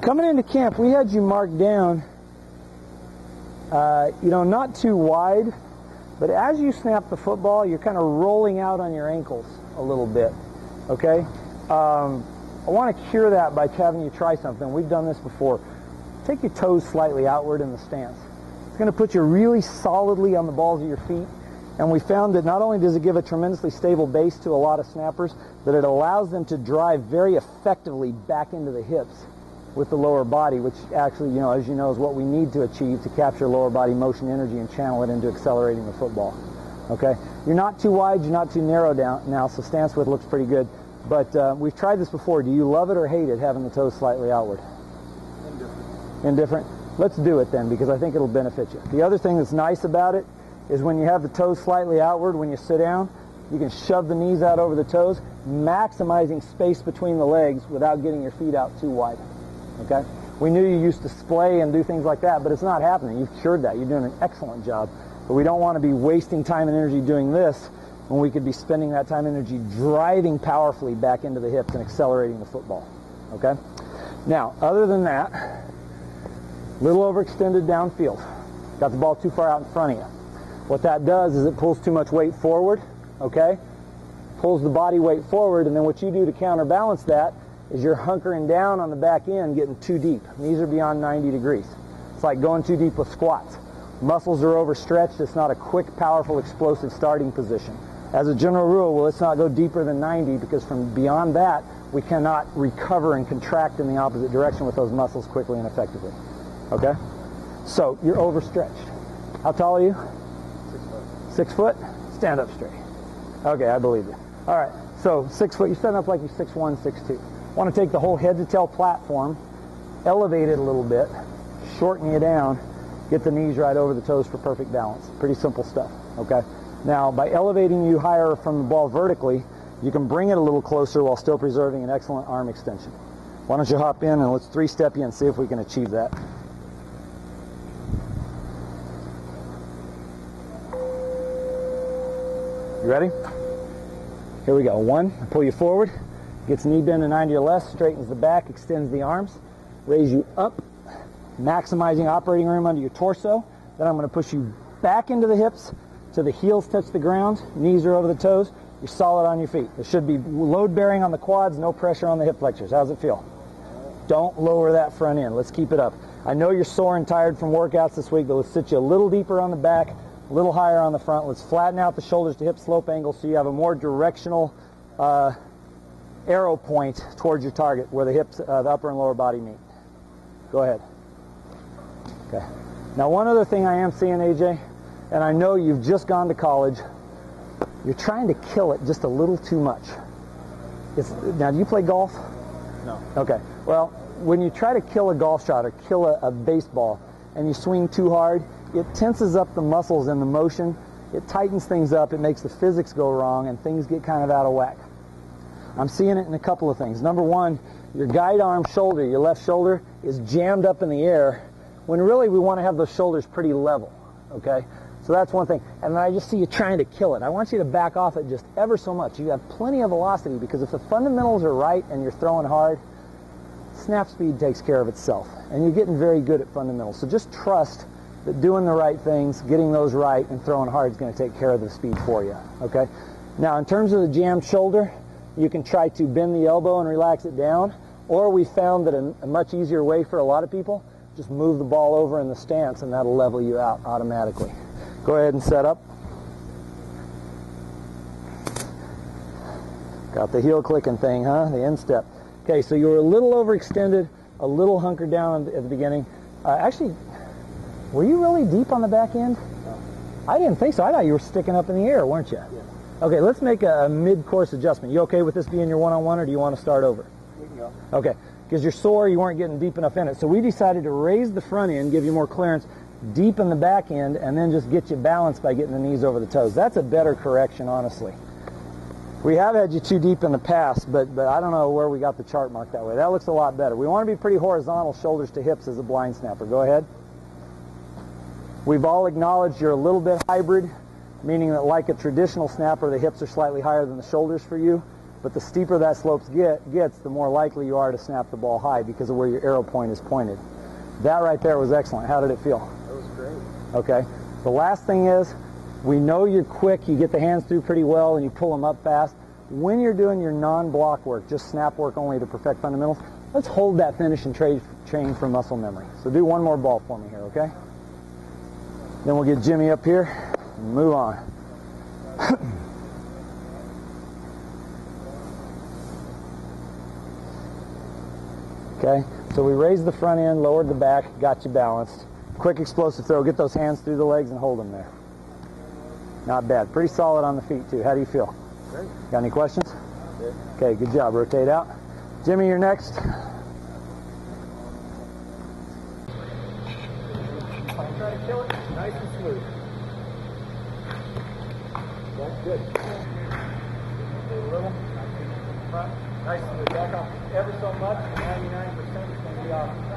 Coming into camp, we had you marked down, not too wide, but as you snap the football, you're kind of rolling out on your ankles a little bit, okay? I want to cure that by having you try something. We've done this before. Take your toes slightly outward in the stance. It's going to put you really solidly on the balls of your feet, and we found that not only does it give a tremendously stable base to a lot of snappers, but it allows them to drive very effectively back into the hips with the lower body, which actually, as you know, is what we need to achieve to capture lower body motion energy and channel it into accelerating the football. Okay? You're not too wide, you're not too narrow down now, so stance width looks pretty good. But we've tried this before. Do you love it or hate it, having the toes slightly outward? Indifferent. Indifferent? Let's do it then, because I think it'll benefit you. The other thing that's nice about it is when you have the toes slightly outward, when you sit down, you can shove the knees out over the toes, maximizing space between the legs without getting your feet out too wide. Okay? We knew you used to splay and do things like that, but it's not happening. You've cured that. You're doing an excellent job. But we don't want to be wasting time and energy doing this when we could be spending that time and energy driving powerfully back into the hips and accelerating the football. Okay? Now, other than that, little overextended downfield. Got the ball too far out in front of you. What that does is it pulls too much weight forward, okay? Pulls the body weight forward, and then what you do to counterbalance that is you're hunkering down on the back end, getting too deep. Knees are beyond 90 degrees. It's like going too deep with squats. Muscles are overstretched. It's not a quick, powerful, explosive starting position. As a general rule, well, let's not go deeper than 90, because from beyond that, we cannot recover and contract in the opposite direction with those muscles quickly and effectively. Okay? So, you're overstretched. How tall are you? 6 foot. 6 foot? Stand up straight. Okay, I believe you. All right, so 6 foot. You stand up like you're 6'1", 6'2". Want to take the whole head-to-tail platform, elevate it a little bit, shorten you down, get the knees right over the toes for perfect balance. Pretty simple stuff, okay? Now, by elevating you higher from the ball vertically, you can bring it a little closer while still preserving an excellent arm extension. Why don't you hop in and let's three-step you and see if we can achieve that. You ready? Here we go. 1, pull you forward. Gets knee bend to 90 or less, straightens the back, extends the arms, raise you up, maximizing operating room under your torso. Then I'm going to push you back into the hips till the heels touch the ground, knees are over the toes, you're solid on your feet. There should be load bearing on the quads, no pressure on the hip flexors. How's it feel? Don't lower that front end. Let's keep it up. I know you're sore and tired from workouts this week, but let's sit you a little deeper on the back, a little higher on the front. Let's flatten out the shoulders to hip slope angle so you have a more directional arrow point towards your target where the hips, the upper and lower body meet. Go ahead. Okay. Now, one other thing I am seeing, AJ, and I know you've just gone to college, you're trying to kill it just a little too much. Now, do you play golf? No. Okay. Well, when you try to kill a golf shot or kill a baseball and you swing too hard, it tenses up the muscles in the motion. It tightens things up. It makes the physics go wrong, and things get kind of out of whack. I'm seeing it in a couple of things. Number one, your guide arm shoulder, your left shoulder, is jammed up in the air when really we want to have those shoulders pretty level, okay? So that's one thing. And then I just see you trying to kill it. I want you to back off it just ever so much. You have plenty of velocity, because if the fundamentals are right and you're throwing hard, snap speed takes care of itself. And you're getting very good at fundamentals. So just trust that doing the right things, getting those right, and throwing hard is going to take care of the speed for you, okay? Now, in terms of the jammed shoulder, you can try to bend the elbow and relax it down, or we found that a much easier way for a lot of people, just move the ball over in the stance and that'll level you out automatically. Go ahead and set up. Got the heel clicking thing, huh? The instep. Okay, so you were a little overextended, a little hunkered down at the beginning. Actually, were you really deep on the back end? No. I didn't think so. I thought you were sticking up in the air, weren't you? Yeah. Okay, let's make a mid-course adjustment. You okay with this being your one-on-one, or do you want to start over? We can go. Okay, because you're sore, you weren't getting deep enough in it. So we decided to raise the front end, give you more clearance, deepen the back end, and then just get you balanced by getting the knees over the toes. That's a better correction, honestly. We have had you too deep in the past, but I don't know where we got the chart marked that way. That looks a lot better. We want to be pretty horizontal, shoulders to hips as a blind snapper. Go ahead. We've all acknowledged you're a little bit hybrid, meaning that like a traditional snapper, the hips are slightly higher than the shoulders for you. But the steeper that slope gets, the more likely you are to snap the ball high because of where your arrow point is pointed. That right there was excellent. How did it feel? That was great. Okay. The last thing is, we know you're quick, you get the hands through pretty well, and you pull them up fast. When you're doing your non-block work, just snap work only to perfect fundamentals, let's hold that finish and train for muscle memory. So do one more ball for me here, okay? Then we'll get Jimmy up here and move on. Okay, so we raised the front end, lowered the back, got you balanced. Quick explosive throw, get those hands through the legs and hold them there. Not bad. Pretty solid on the feet too. How do you feel? Great. Got any questions? Good. Okay, good job. Rotate out. Jimmy, you're next. Try to kill it. Nice and smooth. That's good. A little. Nice and smooth. Back off ever so much. 99% is going to be off.